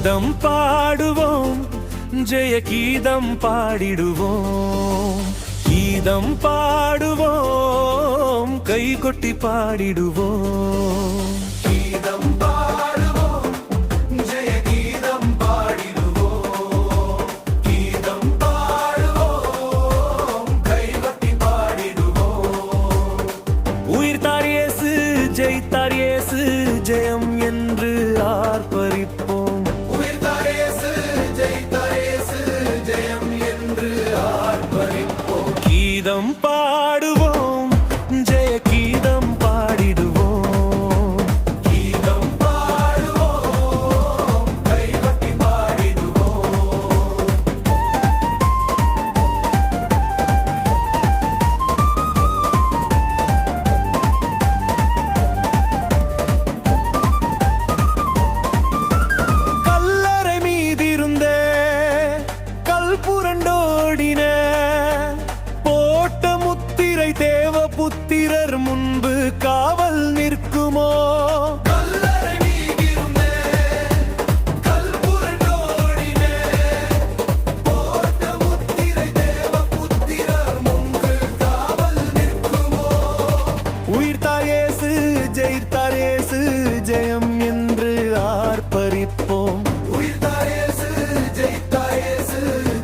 கீதம் பாடுவோம், ஜெய கீதம் பாடிடுவோம். கீதம் பாடுவோம், கை கொட்டி பாடிடுவோம். கீதம் பாடுவோம், ஜெய கீதம் பாடிடுவோம். கீதம் பாடுவோம், கை கொட்டி பாடிடுவோம். உயிர்த்தார் இயேசு, ஜெயித்தார் இயேசு, ஜெயம் என்று ஆர்ப்பரிப்போம். உயிர்த்தார் இயேசு, ஜெயித்தார் இயேசு, ஜெயம் என்று ஆர்ப்பரிப்போம். கீதம் பாடுவோம், ஜெய கீதம் பாடிடுவோம். கீதம் பாடுவோம், கை கொட்டி பாடிடுவோம். கல்லறை மீதிருந்த கல் புரண்டோடின, போட்ட முத்திரை தேவ புத்திரர் முன்பு காவல் நிற்குமோ? கல்லறை மீதிருந்த கல் புரண்டோடின, போட்ட முத்திரை தேவ புத்திரர் முன்பு காவல் நிற்குமோ? உயிர்த்தார் இயேசு, ஜெயித்தார் இயேசு, ஜெயம் என்று ஆர்ப்பரிப்போம். உயிர்த்தார் இயேசு, ஜெயித்தார் இயேசு,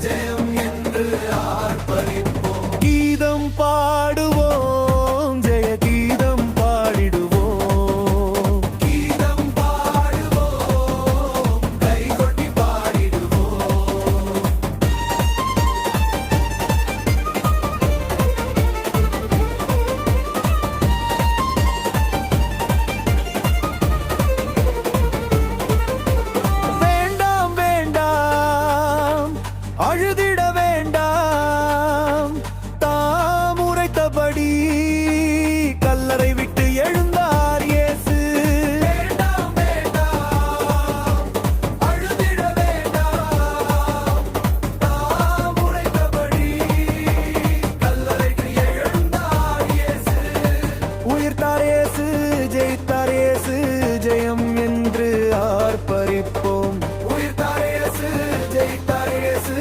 ஜெயம் என்று ஆர்ப்பரிப்போம். கீதம் பாடுவோம், ஜெய கீதம் பாடிடுவோம். கீதம் பாடுவோம், கை கொட்டி பாடிடுவோம். வேண்டாம் வேண்டாம், அழுதிட வேண்டாம், தாம் உரைத்தபடி கல்லறை விட்டு எழுந்தார் இயேசு. வேண்டாம் வேண்டாம், அழுதிட வேண்டாம், தாம் உரைத்தபடி கல்லறைக்கு எழுந்தார் இயேசு. உயிர்த்தார் இயேசு, ஜெயித்தார் இயேசு, ஜெயம் என்று ஆர்ப்பரிப்போம். உயிர்த்தார் இயேசு, ஜெயித்தார் இயேசு,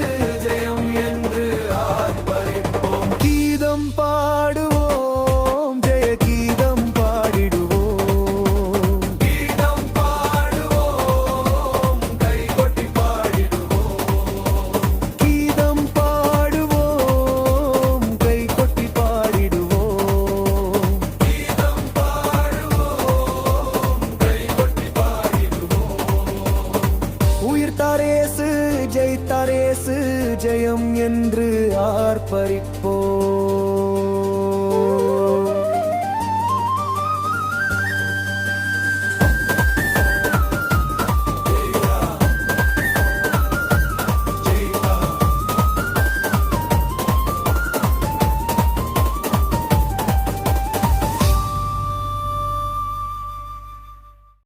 ஜெயம் என்று ஆர்ப்பரிப்போம். கீதம் பாடுவோம், ஜெய கீதம் பாடிடுவோம். கீதம் பாடுவோம், கை கொட்டி பாடிடுவோம். கீதம் பாடுவோம், கை கொட்டி பாடிடுவோம். கீதம் பாடுவோம், கை கொட்டி பாடிடுவோம். உயிர்த்தார் இயேசு, ஜெயித்தார் இயேசு, ஜெயம் என்று ஆர்ப்பரிப்போம்.